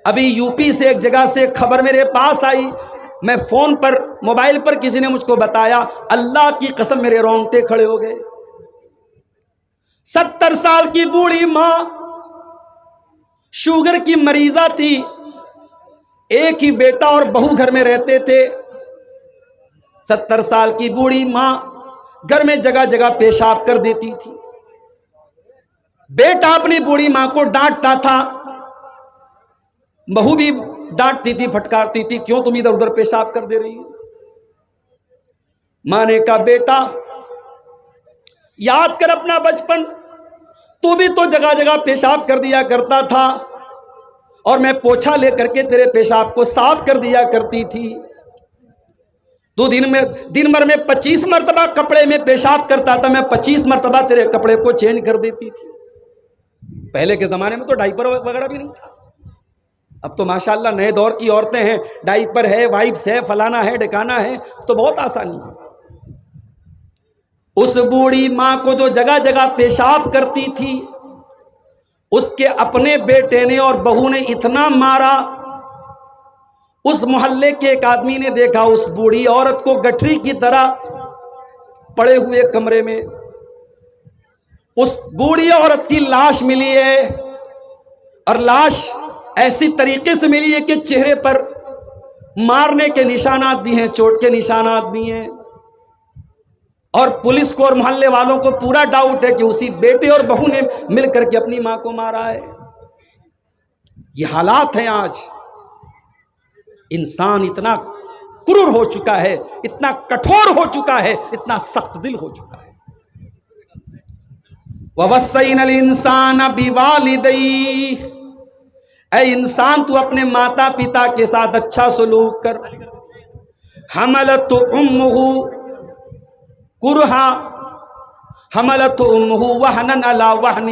ابھی U P سے ایک جگہ سے خبر میرے پاس آئی، میں فون پر موبائل پر کسی نے مجھ کو بتایا، اللہ کی قسم میرے رونگٹے کھڑے ہو گئے۔ 70 سال کی بوڑھی ماں شوگر کی مریضہ تھی، ایک ہی بیٹا اور بہو گھر میں رہتے تھے۔ 70 سال کی بوڑھی ماں گھر میں جگہ جگہ پیشاب کر دیتی تھی۔ بیٹا اپنی بوڑھی ماں کو ڈانٹتا تھا، بہو بھی ڈانٹتی تھی، پھٹکارتی تھی، کیوں تم ادھر ادھر پیشاب کر دے رہی ہو؟ ماں نے کہا بیٹا یاد کر اپنا بچپن، تو بھی تو جگہ جگہ پیشاب کر دیا کرتا تھا اور میں پوچھا لے کر کے تیرے پیشاب کو صاف کر دیا کرتی تھی۔ تو دن بھر میں 25 مرتبہ کپڑے میں پیشاب کرتا تھا، میں 25 مرتبہ تیرے کپڑے کو چینج کر دیتی تھی۔ پہلے کے زمانے میں تو ڈائپر وغیرہ بھی نہیں تھا، اب تو ماشاءاللہ نئے دور کی عورتیں ہیں، ڈائپر ہے، وائپس ہے، فلانا ہے، ڈکانا ہے، تو بہت آسانی ہے۔ اس بوڑھی ماں کو جو جگہ جگہ پیشاب کرتی تھی، اس کے اپنے بیٹے نے اور بہو نے اتنا مارا، اس محلے کے ایک آدمی نے دیکھا اس بوڑھی عورت کو گٹھری کی طرح پڑے ہوئے کمرے میں، اس بوڑھی عورت کی لاش ملی ہے، اور لاش ایسی طریقے سے ملی ہے کہ چہرے پر مارنے کے نشانات بھی ہیں، چوٹ کے نشانات بھی ہیں، اور پولیس کو اور محلے والوں کو پورا ڈاؤٹ ہے کہ اسی بیٹے اور بہو نے مل کر کے اپنی ماں کو مارا ہے۔ یہ حالات ہیں آج۔ انسان اتنا کرور ہو چکا ہے، اتنا کٹھور ہو چکا ہے، اتنا سخت دل ہو چکا ہے۔ وَوَصَّيْنَا الْإِنسَانَ بِوَالِدَيْهِ، اے انسان تو اپنے ماتا پتا کے ساتھ اچھا سلوک کر۔ حَمَلَتْهُ أُمُّهُ کرہا، حملت امہ وہنن علی وہن،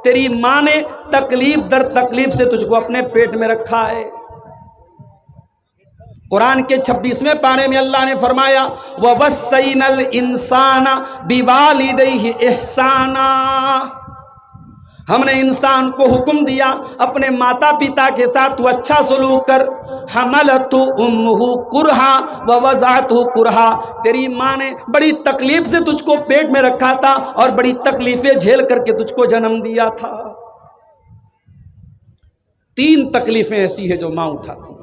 تیری ماں نے تکلیف در تکلیف سے تجھ کو اپنے پیٹ میں رکھا ہے۔ قرآن کے 26ویں پارے میں اللہ نے فرمایا وَوَصَّيْنَا الْإِنسَانَ بِوَالِدَيْهِ إِحْسَانًا، ہم نے انسان کو حکم دیا اپنے ماتا پتا کے ساتھ تو اچھا سلوک کر۔ حملت امہ کرہا ووضعتہ کرہا، تیری ماں نے بڑی تکلیف سے تجھ کو پیٹ میں رکھا تھا اور بڑی تکلیفیں جھیل کر کے تجھ کو جنم دیا تھا۔ 3 تکلیفیں ایسی ہیں جو ماں اٹھاتی ہے،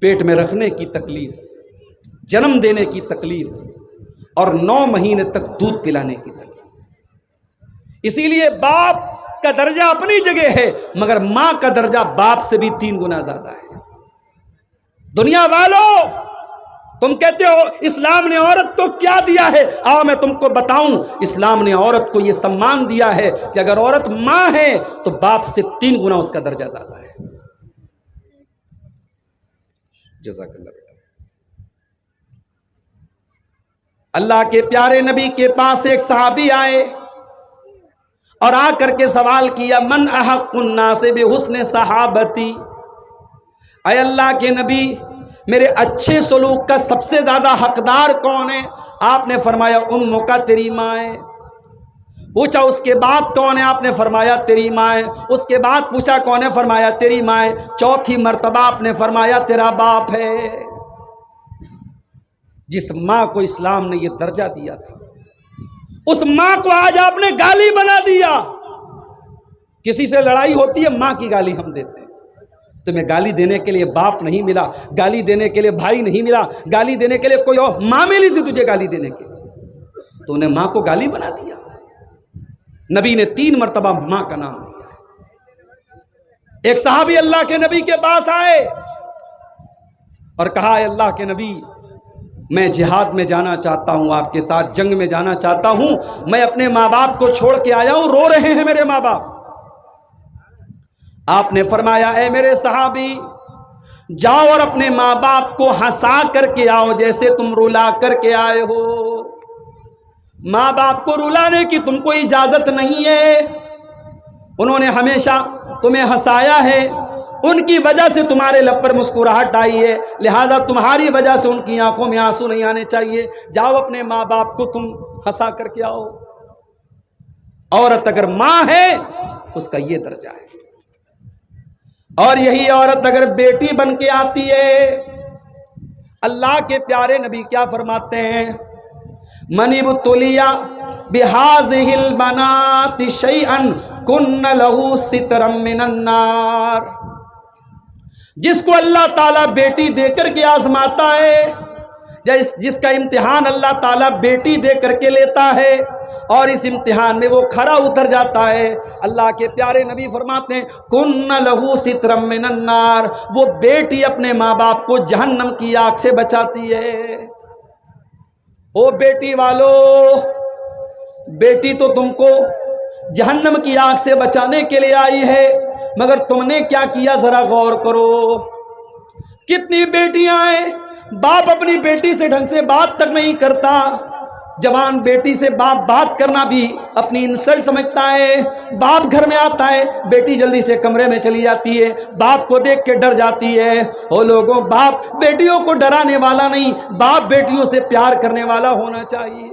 پیٹ میں رکھنے کی تکلیف، جنم دینے کی تکلیف، اور 9 مہینے تک دودھ پلانے کی تکلیف۔ اسی لیے باپ کا درجہ اپنی جگہ ہے، مگر ماں کا درجہ باپ سے بھی 3 گنا زیادہ ہے۔ دنیا والوں، تم کہتے ہو اسلام نے عورت کو کیا دیا ہے، آؤ میں تم کو بتاؤں۔ اسلام نے عورت کو یہ سمان دیا ہے کہ اگر عورت ماں ہے تو باپ سے 3 گنا اس کا درجہ زیادہ ہے۔ جزاک اللہ بیٹا۔ اللہ کے پیارے نبی کے پاس ایک صحابی آئے اور آ کر کے سوال کیا من احق الناس بحسن صحابتی، اے اللہ کے نبی میرے اچھے سلوک کا سب سے زیادہ حقدار کون ہے؟ آپ نے فرمایا امک کا، تیری ماں ہے۔ پوچھا اس کے بعد کون ہے؟ آپ نے فرمایا تیری ماں ہے۔ اس کے بعد پوچھا کون ہے؟ فرمایا تیری ماں ہے۔ چوتھی مرتبہ آپ نے فرمایا تیرا باپ ہے۔ جس ماں کو اسلام نے یہ درجہ دیا تھا، اس ماں کو آج آپ نے گالی بنا دیا۔ کسی سے لڑائی ہوتی ہے، ماں کی گالی ہم دیتے ہیں۔ تمہیں گالی دینے کے لیے باپ نہیں ملا، گالی دینے کے لیے بھائی نہیں ملا، گالی دینے کے لیے کوئی اور ماں ملی تھی تجھے گالی دینے کے لیے، تو انہیں ماں کو گالی بنا دیا۔ نبی نے 3 مرتبہ ماں کا نام لیا۔ ایک صحابی اللہ کے نبی کے پاس آئے اور کہا اے اللہ کے نبی میں جہاد میں جانا چاہتا ہوں، آپ کے ساتھ جنگ میں جانا چاہتا ہوں، میں اپنے ماں باپ کو چھوڑ کے آیا ہوں، رو رہے ہیں میرے ماں باپ۔ آپ نے فرمایا اے میرے صحابی جاؤ اور اپنے ماں باپ کو ہنسا کر کے آؤ جیسے تم رلا کر کے آئے ہو۔ ماں باپ کو رلانے کی تم کو اجازت نہیں ہے، انہوں نے ہمیشہ تمہیں ہنسایا ہے، ان کی وجہ سے تمہارے لب پر مسکراہٹ آئی ہے، لہذا تمہاری وجہ سے ان کی آنکھوں میں آنسو نہیں آنے چاہیے۔ جاؤ اپنے ماں باپ کو تم ہنسا کر کے آؤ۔ عورت اگر ماں ہے اس کا یہ درجہ ہے، اور یہی عورت اگر بیٹی بن کے آتی ہے، اللہ کے پیارے نبی کیا فرماتے ہیں؟ من ابتلیا بہذہ البنات شیئا کن لہ سترا من النار، جس کو اللہ تعالیٰ بیٹی دے کر کے آزماتا ہے، جس کا امتحان اللہ تعالیٰ بیٹی دے کر کے لیتا ہے اور اس امتحان میں وہ کھرا اتر جاتا ہے، اللہ کے پیارے نبی فرماتے ہیں کن لہ سترا من النار، وہ بیٹی اپنے ماں باپ کو جہنم کی آگ سے بچاتی ہے۔ او بیٹی والو، بیٹی تو تم کو جہنم کی آگ سے بچانے کے لیے آئی ہے، مگر تم نے کیا کیا ذرا غور کرو۔ کتنی بیٹیاں ہیں، باپ اپنی بیٹی سے ڈھنگ سے بات تک نہیں کرتا، جوان بیٹی سے باپ بات کرنا بھی اپنی انسلٹ سمجھتا ہے، باپ گھر میں آتا ہے بیٹی جلدی سے کمرے میں چلی جاتی ہے، باپ کو دیکھ کے ڈر جاتی ہے۔ او لوگوں، باپ بیٹیوں کو ڈرانے والا نہیں، باپ بیٹیوں سے پیار کرنے والا ہونا چاہیے۔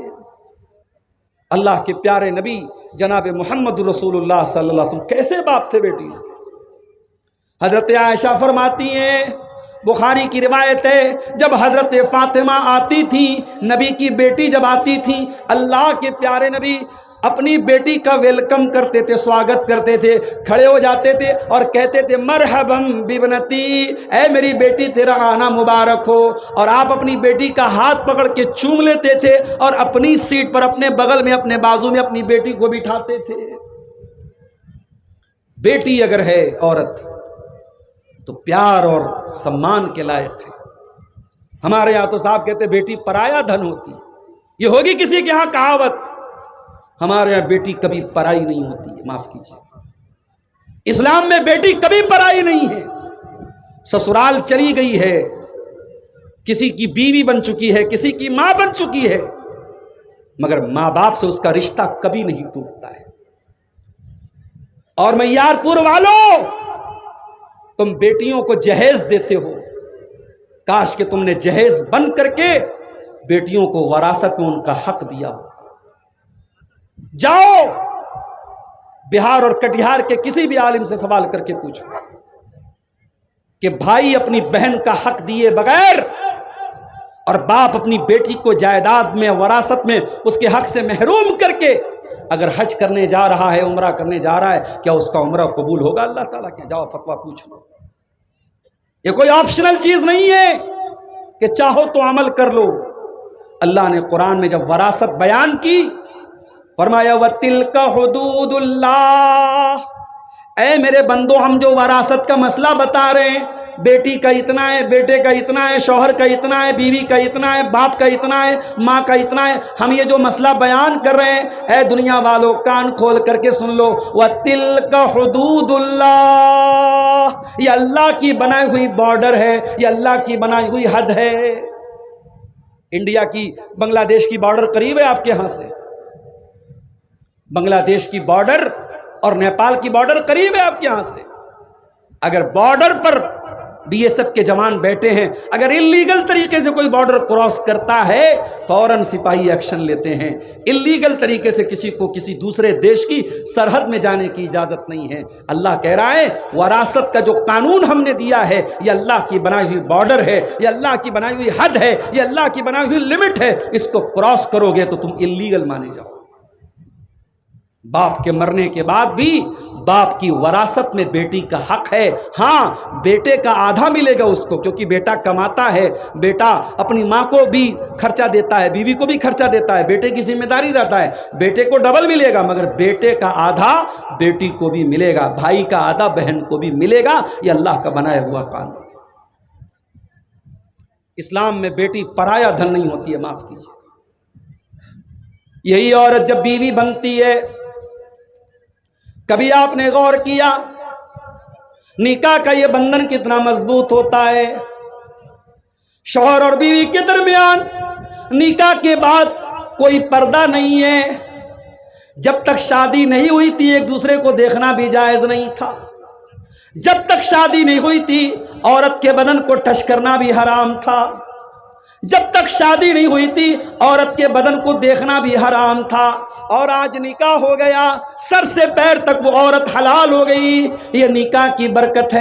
اللہ کے پیارے نبی جناب محمد رسول اللہ صلی اللہ علیہ وسلم کیسے باپ تھے بیٹی؟ حضرت عائشہ فرماتی ہیں، بخاری کی روایت ہے، جب حضرت فاطمہ آتی تھی، نبی کی بیٹی جب آتی تھی، اللہ کے پیارے نبی اپنی بیٹی کا ویلکم کرتے تھے، سواگت کرتے تھے، کھڑے ہو جاتے تھے اور کہتے تھے مرحبا ببنتی، اے میری بیٹی تیرا آنا مبارک ہو، اور آپ اپنی بیٹی کا ہاتھ پکڑ کے چوم لیتے تھے اور اپنی سیٹ پر اپنے بغل میں اپنے بازو میں اپنی بیٹی کو بٹھاتے تھے۔ بیٹی اگر ہے عورت تو پیار اور سمان کے لائق ہے۔ ہمارے یہاں تو صاحب کہتے بیٹی پرایا دھن ہوتی، یہ ہوگی کسی کے ہاں کہاوت، ہمارے یہاں بیٹی کبھی پرائی نہیں ہوتی ہے، معاف کیجیے، اسلام میں بیٹی کبھی پرائی نہیں ہے۔ سسرال چلی گئی ہے، کسی کی بیوی بن چکی ہے، کسی کی ماں بن چکی ہے، مگر ماں باپ سے اس کا رشتہ کبھی نہیں ٹوٹتا ہے۔ اور میار پور والوں، تم بیٹیوں کو جہیز دیتے ہو، کاش کہ تم نے جہیز بن کر کے بیٹیوں کو وراثت میں ان کا حق دیا ہو۔ جاؤ بہار اور کٹیہار کے کسی بھی عالم سے سوال کر کے پوچھو کہ بھائی اپنی بہن کا حق دیے بغیر اور باپ اپنی بیٹی کو جائیداد میں وراثت میں اس کے حق سے محروم کر کے اگر حج کرنے جا رہا ہے، عمرہ کرنے جا رہا ہے، کیا اس کا عمرہ قبول ہوگا اللہ تعالیٰ کے؟ جاؤ فتویٰ پوچھ لو۔ یہ کوئی آپشنل چیز نہیں ہے کہ چاہو تو عمل کر لو۔ اللہ نے قرآن میں جب وراثت بیان کی فرمایا وَتِلْكَ حُدُودُ اللَّهِ، اے میرے بندو ہم جو وراثت کا مسئلہ بتا رہے ہیں، بیٹی کا اتنا ہے، بیٹے کا اتنا ہے، شوہر کا اتنا ہے، بیوی کا اتنا ہے، باپ کا اتنا ہے، ماں کا اتنا ہے، ہم یہ جو مسئلہ بیان کر رہے ہیں، اے دنیا والوں کان کھول کر کے سن لو، وَتِلْكَ حُدُودُ اللَّهِ، یہ اللہ کی بنائی ہوئی بارڈر ہے، یہ اللہ کی بنائی ہوئی حد ہے۔ انڈیا کی بنگلہ دیش کی بارڈر قریب ہے آپ کے ہاں سے، بنگلہ دیش کی بارڈر اور نیپال کی بارڈر قریب ہے آپ کے یہاں سے۔ اگر بارڈر پر بی ایس ایف کے جوان بیٹھے ہیں، اگر اللیگل طریقے سے کوئی بارڈر کراس کرتا ہے فوراً سپاہی ایکشن لیتے ہیں۔ اللیگل طریقے سے کسی کو کسی دوسرے دیش کی سرحد میں جانے کی اجازت نہیں ہے۔ اللہ کہہ رہا ہے وراثت کا جو قانون ہم نے دیا ہے یہ اللہ کی بنائی ہوئی بارڈر ہے، یہ اللہ کی بنائی ہوئی حد ہے، یہ اللہ کی بنائی ہوئی لمٹ ہے، اس کو کراس کرو گے تو تم اللیگل مانے جاؤ۔ باپ کے مرنے کے بعد بھی باپ کی وراثت میں بیٹی کا حق ہے۔ ہاں بیٹے کا آدھا ملے گا اس کو، کیونکہ بیٹا کماتا ہے، بیٹا اپنی ماں کو بھی خرچہ دیتا ہے، بیوی کو بھی خرچہ دیتا ہے، بیٹے کی ذمہ داری رہتا ہے، بیٹے کو ڈبل ملے گا، مگر بیٹے کا آدھا بیٹی کو بھی ملے گا، بھائی کا آدھا بہن کو بھی ملے گا۔ یہ اللہ کا بنایا ہوا قانون۔ اسلام میں بیٹی پرایا دھن نہیں ہوتی ہے، معاف کیجیے۔ یہی عورت جب بیوی بنتی ہے، کبھی آپ نے غور کیا نکاح کا یہ بندھن کتنا مضبوط ہوتا ہے؟ شوہر اور بیوی کے درمیان نکاح کے بعد کوئی پردہ نہیں ہے۔ جب تک شادی نہیں ہوئی تھی ایک دوسرے کو دیکھنا بھی جائز نہیں تھا، جب تک شادی نہیں ہوئی تھی عورت کے بدن کو ٹچ کرنا بھی حرام تھا، جب تک شادی نہیں ہوئی تھی عورت کے بدن کو دیکھنا بھی حرام تھا، اور آج نکاح ہو گیا، سر سے پیر تک وہ عورت حلال ہو گئی۔ یہ نکاح کی برکت ہے۔